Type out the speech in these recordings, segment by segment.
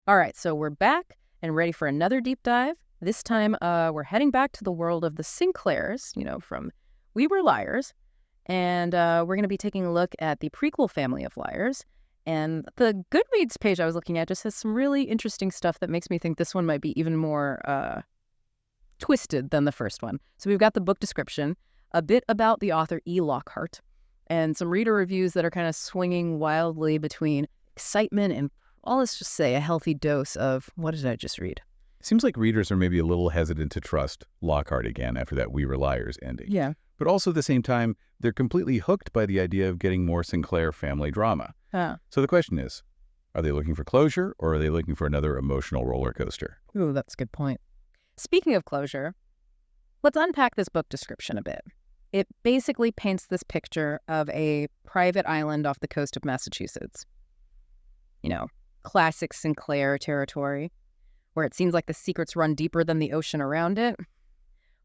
All right, so we're back and ready for another deep dive. This time, we're heading back to the world of the Sinclairs, from We Were Liars. And we're going to be taking a look at the Prequel family of liars. And the Goodreads page I was looking at just has some really interesting stuff that makes me think this one might be even more twisted than the first one. So we've got the book description, a bit about the author E. Lockhart, and some reader reviews that are kind of swinging wildly between excitement and, well, let's just say, a healthy dose of, what did I just read? Seems like readers are maybe a little hesitant to trust Lockhart again after that We Were Liars ending. Yeah. But also at the same time, they're completely hooked by the idea of getting more Sinclair family drama. So the question is, are they looking for closure or are they looking for another emotional roller coaster? Ooh, that's a good point. Speaking of closure, let's unpack this book description a bit. It basically paints this picture of a private island off the coast of Massachusetts. Classic Sinclair territory, where it seems like the secrets run deeper than the ocean around it.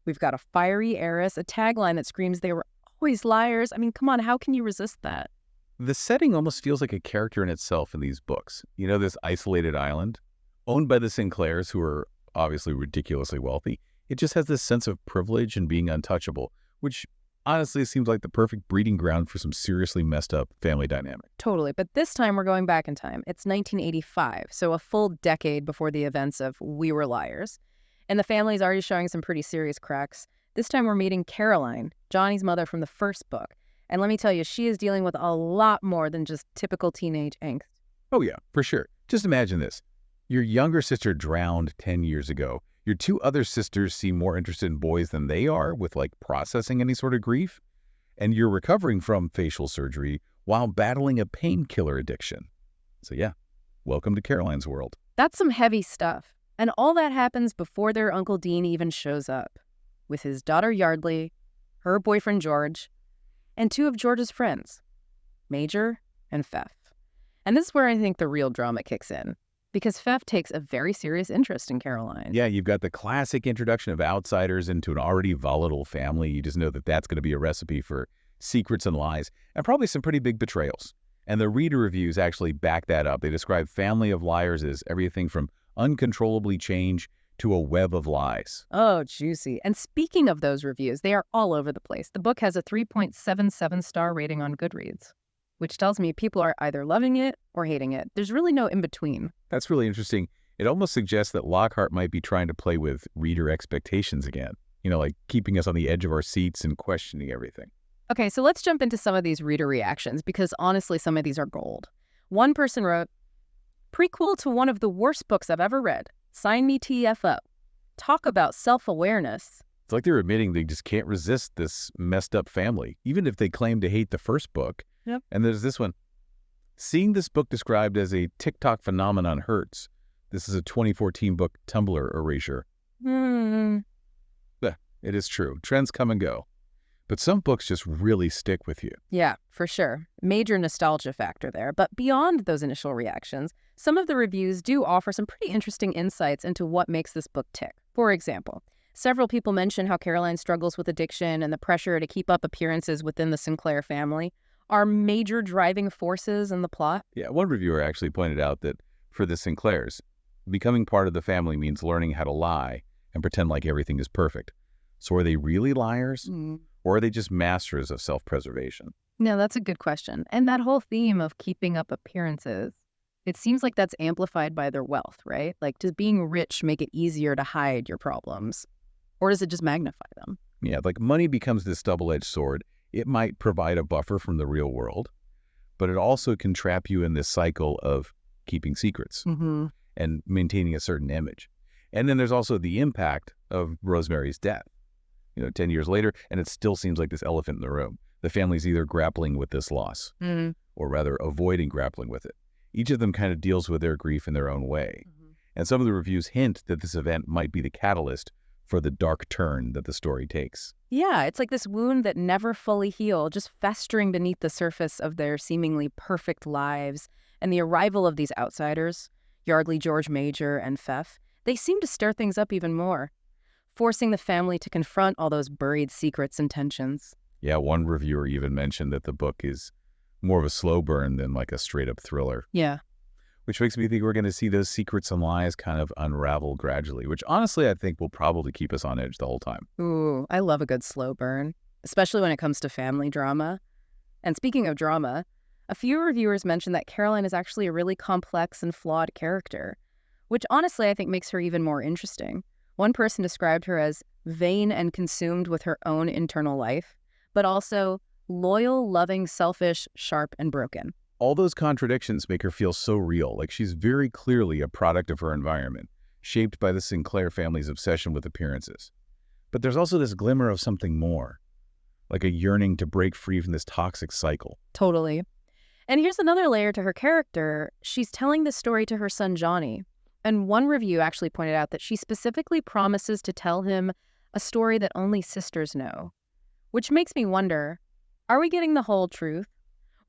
We've got a fiery heiress, a tagline that screams they were always liars. I mean, come on, how can you resist that? The setting almost feels like a character in itself in these books. This isolated island, owned by the Sinclairs, who are obviously ridiculously wealthy. It just has this sense of privilege and being untouchable, which honestly seems like the perfect breeding ground for some seriously messed up family dynamic. Totally, but this time we're going back in time. It's 1985, so a full decade before the events of We Were Liars. And the family's already showing some pretty serious cracks. This time we're meeting Caroline, Johnny's mother from the first book. And let me tell you, she is dealing with a lot more than just typical teenage angst. Oh yeah, for sure. Just imagine this. Your younger sister drowned 10 years ago. Your two other sisters seem more interested in boys than they are with processing any sort of grief. And you're recovering from facial surgery while battling a painkiller addiction. So yeah, welcome to Caroline's world. That's some heavy stuff. And all that happens before their Uncle Dean even shows up, with his daughter Yardley, her boyfriend George, and two of George's friends, Major and Pfeff. And this is where I think the real drama kicks in, because Pfeff takes a very serious interest in Caroline. Yeah, you've got the classic introduction of outsiders into an already volatile family. You just know that that's going to be a recipe for secrets and lies, and probably some pretty big betrayals. And the reader reviews actually back that up. They describe Family of Liars as everything from uncontrollably change to a web of lies. Oh, juicy. And speaking of those reviews, they are all over the place. The book has a 3.77 star rating on Goodreads, which tells me people are either loving it or hating it. There's really no in-between. That's really interesting. It almost suggests that Lockhart might be trying to play with reader expectations again, like keeping us on the edge of our seats and questioning everything. Okay, so let's jump into some of these reader reactions, because honestly, some of these are gold. One person wrote, "Prequel to one of the worst books I've ever read. Sign me TFO. Talk about self-awareness." It's like they're admitting they just can't resist this messed up family, even if they claim to hate the first book. Yep. And there's this one. "Seeing this book described as a TikTok phenomenon hurts. This is a 2014 book Tumblr erasure." It is true. Trends come and go. But some books just really stick with you. Yeah, for sure. Major nostalgia factor there. But beyond those initial reactions, some of the reviews do offer some pretty interesting insights into what makes this book tick. For example, several people mention how Caroline struggles with addiction and the pressure to keep up appearances within the Sinclair family are major driving forces in the plot. Yeah, one reviewer actually pointed out that for the Sinclairs, becoming part of the family means learning how to lie and pretend like everything is perfect. So are they really liars? Or are they just masters of self-preservation? No, that's a good question. And that whole theme of keeping up appearances, it seems like that's amplified by their wealth, right? Like, does being rich make it easier to hide your problems? Or does it just magnify them? Yeah, money becomes this double-edged sword. It might provide a buffer from the real world, but it also can trap you in this cycle of keeping secrets and maintaining a certain image. And then there's also the impact of Rosemary's death. 10 years later, and it still seems like this elephant in the room. The family's either grappling with this loss, or rather avoiding grappling with it. Each of them kind of deals with their grief in their own way. And some of the reviews hint that this event might be the catalyst for the dark turn that the story takes. Yeah, it's like this wound that never fully healed, just festering beneath the surface of their seemingly perfect lives. And the arrival of these outsiders, Yardley, George, Major, and Pfeff, they seem to stir things up even more, forcing the family to confront all those buried secrets and tensions. Yeah, one reviewer even mentioned that the book is more of a slow burn than a straight-up thriller. Yeah. which makes me think we're going to see those secrets and lies kind of unravel gradually, which honestly I think will probably keep us on edge the whole time. Ooh, I love a good slow burn, especially when it comes to family drama. And speaking of drama, a few reviewers mentioned that Caroline is actually a really complex and flawed character, which honestly I think makes her even more interesting. One person described her as vain and consumed with her own internal life, but also loyal, loving, selfish, sharp, and broken. All those contradictions make her feel so real, like she's very clearly a product of her environment, shaped by the Sinclair family's obsession with appearances. But there's also this glimmer of something more, like a yearning to break free from this toxic cycle. Totally. And here's another layer to her character. She's telling this story to her son, Johnny. And one review actually pointed out that she specifically promises to tell him a story that only sisters know. Which makes me wonder, are we getting the whole truth?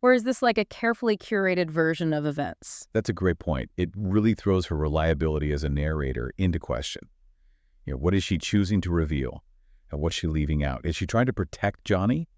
Or is this like a carefully curated version of events? That's a great point. It really throws her reliability as a narrator into question. What is she choosing to reveal? And what's she leaving out? Is she trying to protect Johnny?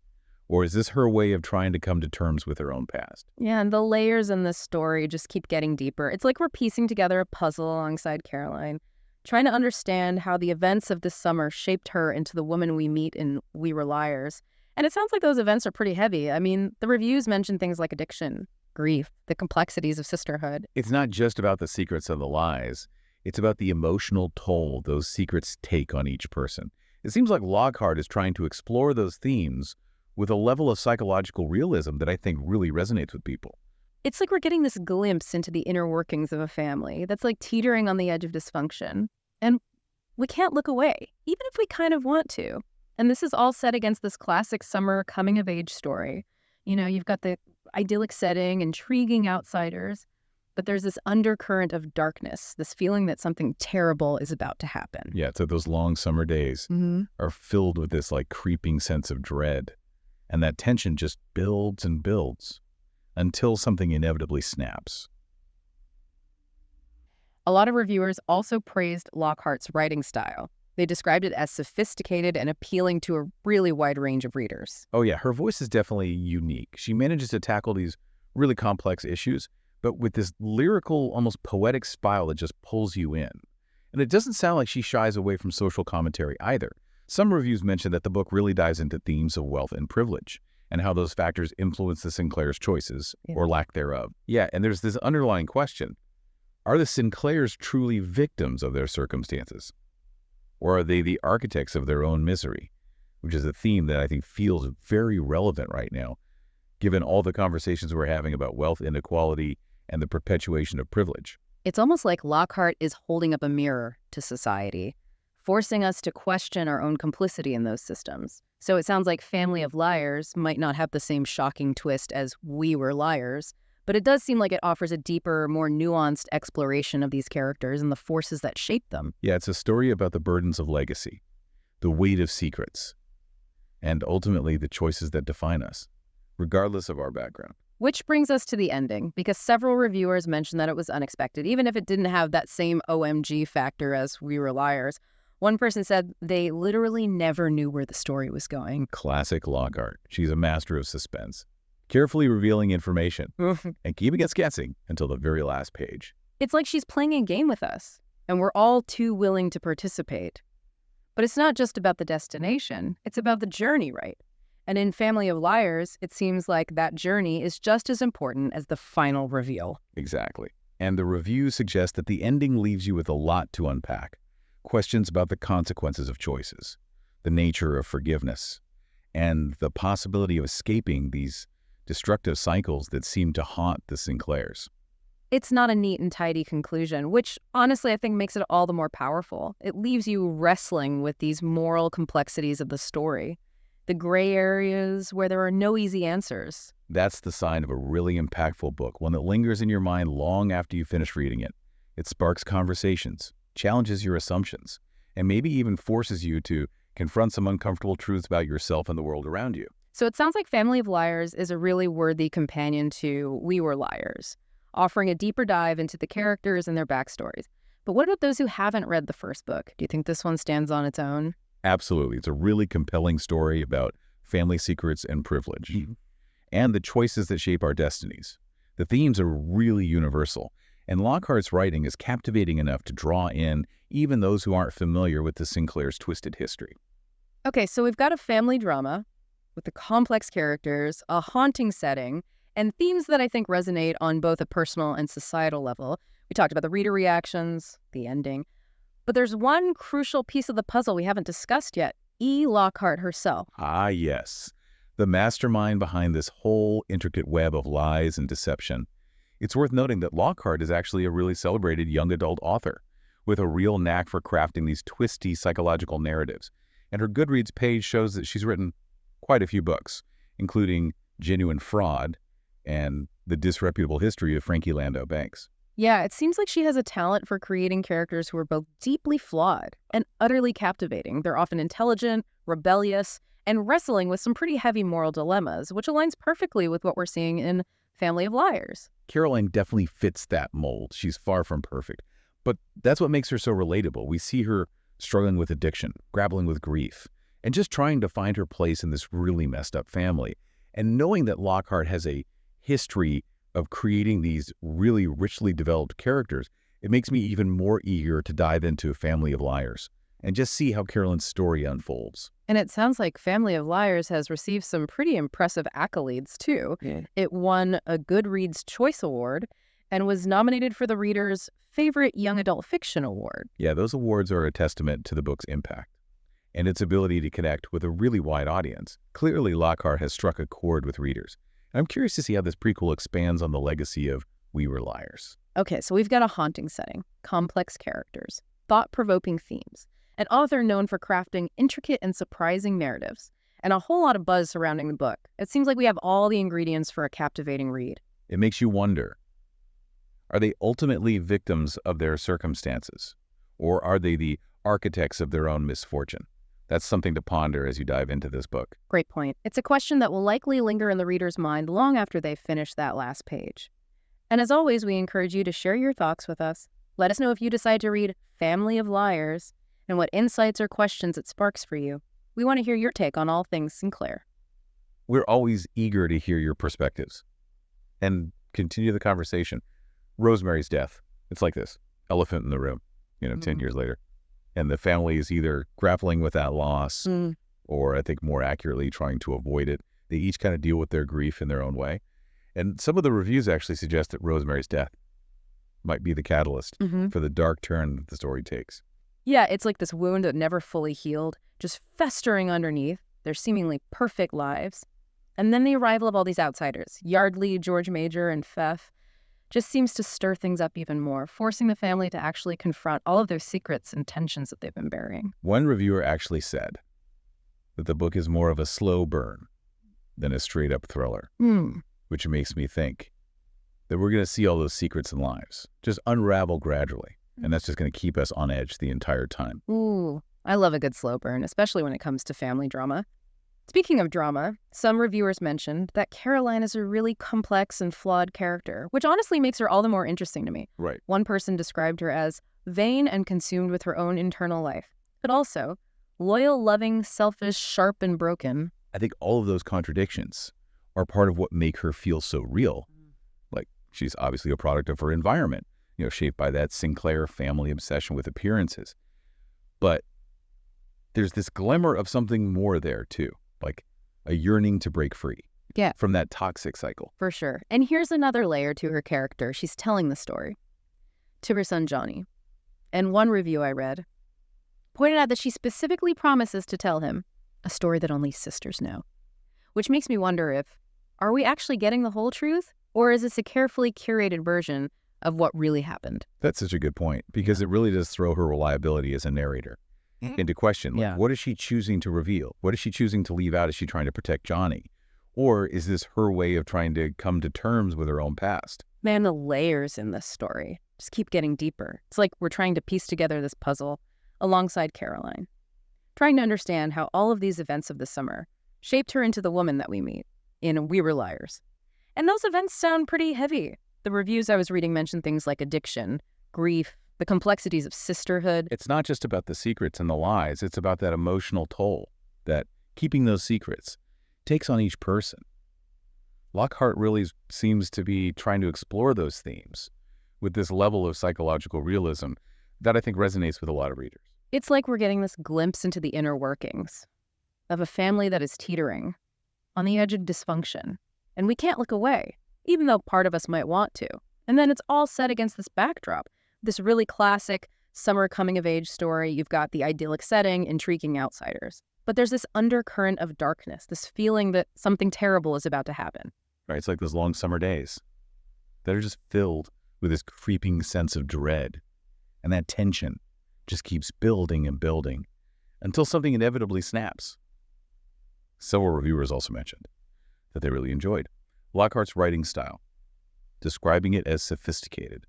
Or is this her way of trying to come to terms with her own past? Yeah, and the layers in this story just keep getting deeper. It's like we're piecing together a puzzle alongside Caroline, trying to understand how the events of this summer shaped her into the woman we meet in We Were Liars. And it sounds like those events are pretty heavy. I mean, the reviews mention things like addiction, grief, the complexities of sisterhood. It's not just about the secrets and the lies. It's about the emotional toll those secrets take on each person. It seems like Lockhart is trying to explore those themes with a level of psychological realism that I think really resonates with people. It's like we're getting this glimpse into the inner workings of a family that's like teetering on the edge of dysfunction. And we can't look away, even if we kind of want to. And this is all set against this classic summer coming-of-age story. You've got the idyllic setting, intriguing outsiders, but there's this undercurrent of darkness, this feeling that something terrible is about to happen. Yeah, so those long summer days are filled with this like creeping sense of dread. And that tension just builds and builds until something inevitably snaps. A lot of reviewers also praised Lockhart's writing style. They described it as sophisticated and appealing to a really wide range of readers. Oh yeah, her voice is definitely unique. She manages to tackle these really complex issues, but with this lyrical, almost poetic style that just pulls you in. And it doesn't sound like she shies away from social commentary either. Some reviews mention that the book really dives into themes of wealth and privilege and how those factors influence the Sinclair's choices or lack thereof. Yeah, and there's this underlying question. Are the Sinclairs truly victims of their circumstances? Or are they the architects of their own misery? Which is a theme that I think feels very relevant right now, given all the conversations we're having about wealth inequality and the perpetuation of privilege. It's almost like Lockhart is holding up a mirror to society, forcing us to question our own complicity in those systems. So it sounds like Family of Liars might not have the same shocking twist as We Were Liars, but it does seem like it offers a deeper, more nuanced exploration of these characters and the forces that shape them. Yeah, it's a story about the burdens of legacy, the weight of secrets, and ultimately the choices that define us, regardless of our background. Which brings us to the ending, because several reviewers mentioned that it was unexpected, even if it didn't have that same OMG factor as We Were Liars. One person said they literally never knew where the story was going. Classic Lockhart. She's a master of suspense, carefully revealing information and keeping us guessing until the very last page. It's like she's playing a game with us, and we're all too willing to participate. But it's not just about the destination, it's about the journey, right? And in Family of Liars, it seems like that journey is just as important as the final reveal. Exactly. And the review suggests that the ending leaves you with a lot to unpack. Questions about the consequences of choices, the nature of forgiveness, and the possibility of escaping these destructive cycles that seem to haunt the Sinclairs. It's not a neat and tidy conclusion, which honestly I think makes it all the more powerful. It leaves you wrestling with these moral complexities of the story, the gray areas where there are no easy answers. That's the sign of a really impactful book, one that lingers in your mind long after you finish reading it. It sparks conversations, challenges your assumptions, and maybe even forces you to confront some uncomfortable truths about yourself and the world around you. So it sounds like Family of Liars is a really worthy companion to We Were Liars, offering a deeper dive into the characters and their backstories. But what about those who haven't read the first book? Do you think this one stands on its own? Absolutely. It's a really compelling story about family secrets and privilege and the choices that shape our destinies. The themes are really universal, And Lockhart's writing is captivating enough to draw in even those who aren't familiar with the Sinclair's twisted history. Okay, so we've got a family drama with the complex characters, a haunting setting, and themes that I think resonate on both a personal and societal level. We talked about the reader reactions, the ending. But there's one crucial piece of the puzzle we haven't discussed yet, E. Lockhart herself. Ah, yes. The mastermind behind this whole intricate web of lies and deception. It's worth noting that Lockhart is actually a really celebrated young adult author with a real knack for crafting these twisty psychological narratives. And her Goodreads page shows that she's written quite a few books, including Genuine Fraud and The Disreputable History of Frankie Landau Banks. Yeah, it seems like she has a talent for creating characters who are both deeply flawed and utterly captivating. They're often intelligent, rebellious, and wrestling with some pretty heavy moral dilemmas, which aligns perfectly with what we're seeing in Family of Liars. Caroline definitely fits that mold. She's far from perfect. But that's what makes her so relatable. We see her struggling with addiction, grappling with grief, and just trying to find her place in this really messed up family. And knowing that Lockhart has a history of creating these really richly developed characters, it makes me even more eager to dive into Family of Liars and just see how Carolyn's story unfolds. And it sounds like Family of Liars has received some pretty impressive accolades, too. Yeah. It won a Goodreads Choice Award and was nominated for the reader's favorite young adult fiction award. Yeah, those awards are a testament to the book's impact and its ability to connect with a really wide audience. Clearly, Lockhart has struck a chord with readers. I'm curious to see how this prequel expands on the legacy of We Were Liars. Okay, so we've got a haunting setting, complex characters, thought-provoking themes, an author known for crafting intricate and surprising narratives, and a whole lot of buzz surrounding the book. It seems like we have all the ingredients for a captivating read. It makes you wonder, are they ultimately victims of their circumstances, or are they the architects of their own misfortune? That's something to ponder as you dive into this book. Great point. It's a question that will likely linger in the reader's mind long after they've finished that last page. And as always, we encourage you to share your thoughts with us. Let us know if you decide to read Family of Liars and what insights or questions it sparks for you. We want to hear your take on all things Sinclair. We're always eager to hear your perspectives and continue the conversation. Rosemary's death. It's like this elephant in the room, 10 years later. And the family is either grappling with that loss or, I think more accurately, trying to avoid it. They each kind of deal with their grief in their own way. And some of the reviews actually suggest that Rosemary's death might be the catalyst for the dark turn that the story takes. Yeah, it's like this wound that never fully healed, just festering underneath their seemingly perfect lives. And then the arrival of all these outsiders, Yardley, George Major, and Pfeff, just seems to stir things up even more, forcing the family to actually confront all of their secrets and tensions that they've been burying. One reviewer actually said that the book is more of a slow burn than a straight-up thriller, which makes me think that we're going to see all those secrets and lives just unravel gradually, and that's just going to keep us on edge the entire time. Ooh, I love a good slow burn, especially when it comes to family drama. Speaking of drama, some reviewers mentioned that Caroline is a really complex and flawed character, which honestly makes her all the more interesting to me. Right. One person described her as vain and consumed with her own internal life, but also loyal, loving, selfish, sharp, and broken. I think all of those contradictions are part of what make her feel so real. Like, she's obviously a product of her environment, shaped by that Sinclair family obsession with appearances. But there's this glimmer of something more there, too. Like a yearning to break free from that toxic cycle. For sure. And here's another layer to her character. She's telling the story to her son, Johnny. And one review I read pointed out that she specifically promises to tell him a story that only sisters know, which makes me wonder are we actually getting the whole truth, or is this a carefully curated version of what really happened? That's such a good point, because it really does throw her reliability as a narrator into question. Like, what is she choosing to reveal? What is she choosing to leave out? Is she trying to protect Johnny? Or is this her way of trying to come to terms with her own past? Man, the layers in this story just keep getting deeper. It's like we're trying to piece together this puzzle alongside Caroline, trying to understand how all of these events of the summer shaped her into the woman that we meet in We Were Liars. And those events sound pretty heavy. The reviews I was reading mentioned things like addiction, grief, the complexities of sisterhood. It's not just about the secrets and the lies. It's about that emotional toll that keeping those secrets takes on each person. Lockhart really seems to be trying to explore those themes with this level of psychological realism that I think resonates with a lot of readers. It's like we're getting this glimpse into the inner workings of a family that is teetering on the edge of dysfunction. And we can't look away, even though part of us might want to. And then it's all set against this backdrop, this really classic summer coming-of-age story. You've got the idyllic setting, intriguing outsiders. But there's this undercurrent of darkness, this feeling that something terrible is about to happen. Right? It's like those long summer days that are just filled with this creeping sense of dread. And that tension just keeps building and building until something inevitably snaps. Several reviewers also mentioned that they really enjoyed Lockhart's writing style, describing it as sophisticated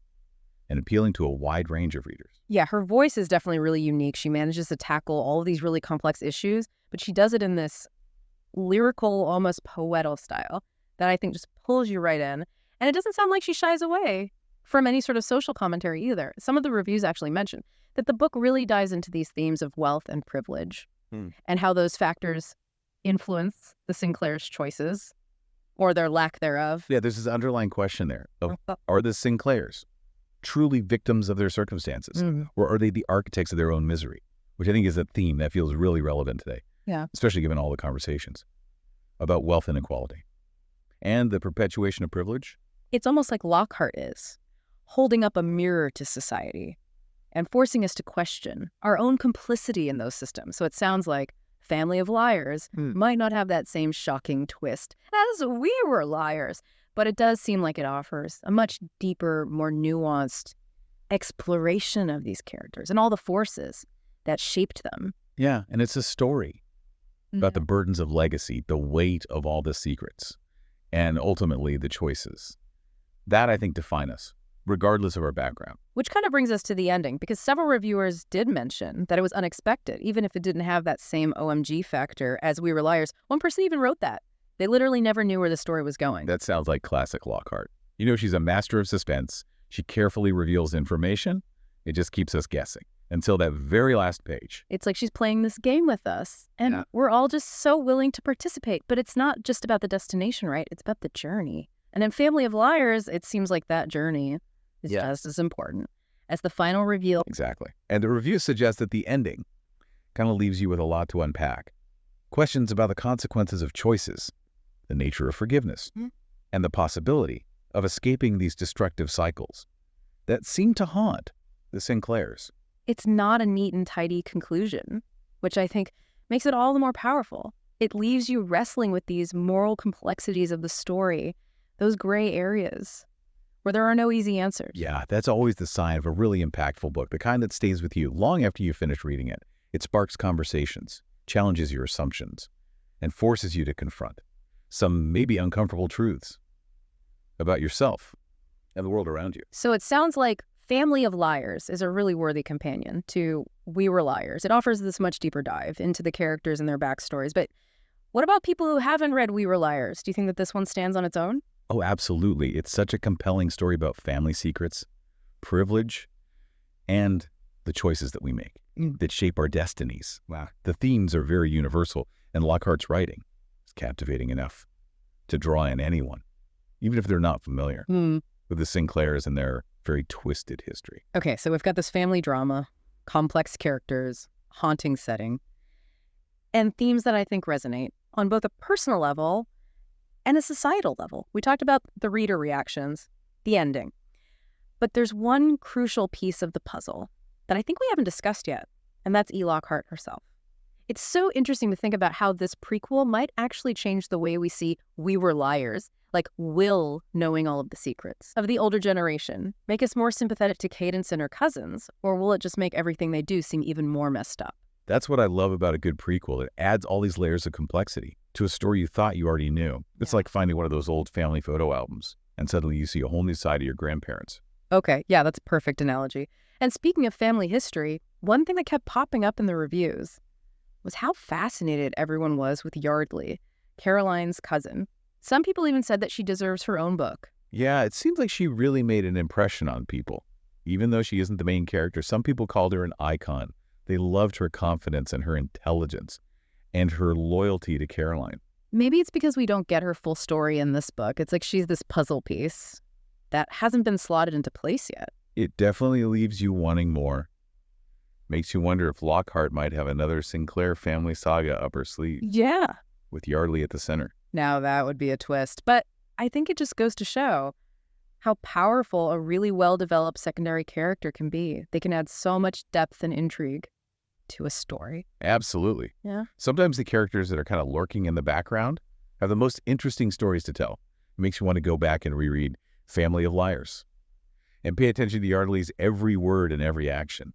and appealing to a wide range of readers. Yeah, her voice is definitely really unique. She manages to tackle all of these really complex issues, but she does it in this lyrical, almost poetal style that I think just pulls you right in. And it doesn't sound like she shies away from any sort of social commentary either. Some of the reviews actually mention that the book really dives into these themes of wealth and privilege and how those factors influence the Sinclairs' choices or their lack thereof. Yeah, there's this underlying question there of, are the Sinclairs truly victims of their circumstances, or are they the architects of their own misery? Which I think is a theme that feels really relevant today, especially given all the conversations about wealth inequality and the perpetuation of privilege. It's almost like Lockhart is holding up a mirror to society and forcing us to question our own complicity in those systems. So it sounds like Family of Liars might not have that same shocking twist as We Were Liars, but it does seem like it offers a much deeper, more nuanced exploration of these characters and all the forces that shaped them. Yeah, and it's a story about the burdens of legacy, the weight of all the secrets, and ultimately the choices. That, I think, define us, regardless of our background. Which kind of brings us to the ending, because several reviewers did mention that it was unexpected, even if it didn't have that same OMG factor as We Were Liars. One person even wrote that. They literally never knew where the story was going. That sounds like classic Lockhart. You know, she's a master of suspense. She carefully reveals information. It just keeps us guessing until that very last page. It's like she's playing this game with us, and we're all just so willing to participate. But it's not just about the destination, right? It's about the journey. And in Family of Liars, it seems like that journey is just as important as the final reveal. Exactly. And the review suggests that the ending kind of leaves you with a lot to unpack. Questions about the consequences of choices, the nature of forgiveness, and the possibility of escaping these destructive cycles that seem to haunt the Sinclairs. It's not a neat and tidy conclusion, which I think makes it all the more powerful. It leaves you wrestling with these moral complexities of the story, those gray areas where there are no easy answers. Yeah, that's always the sign of a really impactful book, the kind that stays with you long after you finish reading it. It sparks conversations, challenges your assumptions, and forces you to confront some maybe uncomfortable truths about yourself and the world around you. So it sounds like Family of Liars is a really worthy companion to We Were Liars. It offers this much deeper dive into the characters and their backstories. But what about people who haven't read We Were Liars? Do you think that this one stands on its own? Oh, absolutely. It's such a compelling story about family secrets, privilege, and the choices that we make that shape our destinies. Wow. The themes are very universal, and Lockhart's writing is captivating enough to draw in anyone, even if they're not familiar with the Sinclairs and their very twisted history. Okay, so we've got this family drama, complex characters, haunting setting, and themes that I think resonate on both a personal level and a societal level. We talked about the reader reactions, the ending. But there's one crucial piece of the puzzle that I think we haven't discussed yet, and that's E. Lockhart herself. It's so interesting to think about how this prequel might actually change the way we see We Were Liars, like Will knowing all of the secrets of the older generation, make us more sympathetic to Cadence and her cousins, or will it just make everything they do seem even more messed up? That's what I love about a good prequel. It adds all these layers of complexity to a story you thought you already knew. It's like finding one of those old family photo albums, and suddenly you see a whole new side of your grandparents. Okay, yeah, that's a perfect analogy. And speaking of family history, one thing that kept popping up in the reviews was how fascinated everyone was with Yardley, Caroline's cousin. Some people even said that she deserves her own book. Yeah, it seems like she really made an impression on people. Even though she isn't the main character, some people called her an icon. They loved her confidence and her intelligence and her loyalty to Caroline. Maybe it's because we don't get her full story in this book. It's like she's this puzzle piece. that hasn't been slotted into place yet. It definitely leaves you wanting more. Makes you wonder if Lockhart might have another Sinclair family saga up her sleeve. Yeah. With Yardley at the center. Now that would be a twist, but I think it just goes to show how powerful a really well-developed secondary character can be. They can add so much depth and intrigue to a story. Absolutely. Yeah. Sometimes the characters that are kind of lurking in the background have the most interesting stories to tell. It makes you want to go back and reread Family of Liars and pay attention to Yardley's every word and every action,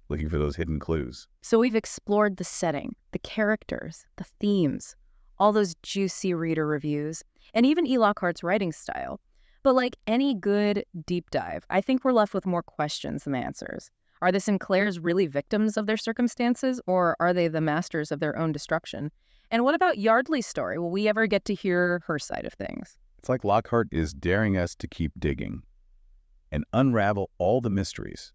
looking for those hidden clues. So we've explored the setting, the characters, the themes, all those juicy reader reviews, and even E. Lockhart's writing style. But like any good deep dive, I think we're left with more questions than answers. Are the Sinclairs really victims of their circumstances, or are they the masters of their own destruction? And what about Yardley's story? Will we ever get to hear her side of things? It's like Lockhart is daring us to keep digging and unravel all the mysteries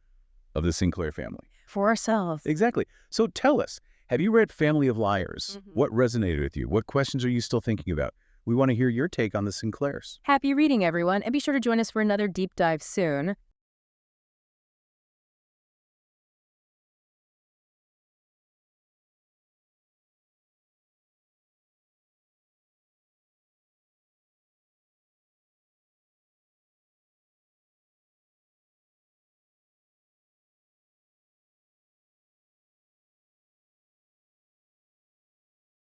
of the Sinclair family. For ourselves. Exactly. So tell us, have you read Family of Liars? What resonated with you? What questions are you still thinking about? We want to hear your take on the Sinclairs. Happy reading, everyone, and be sure to join us for another deep dive soon.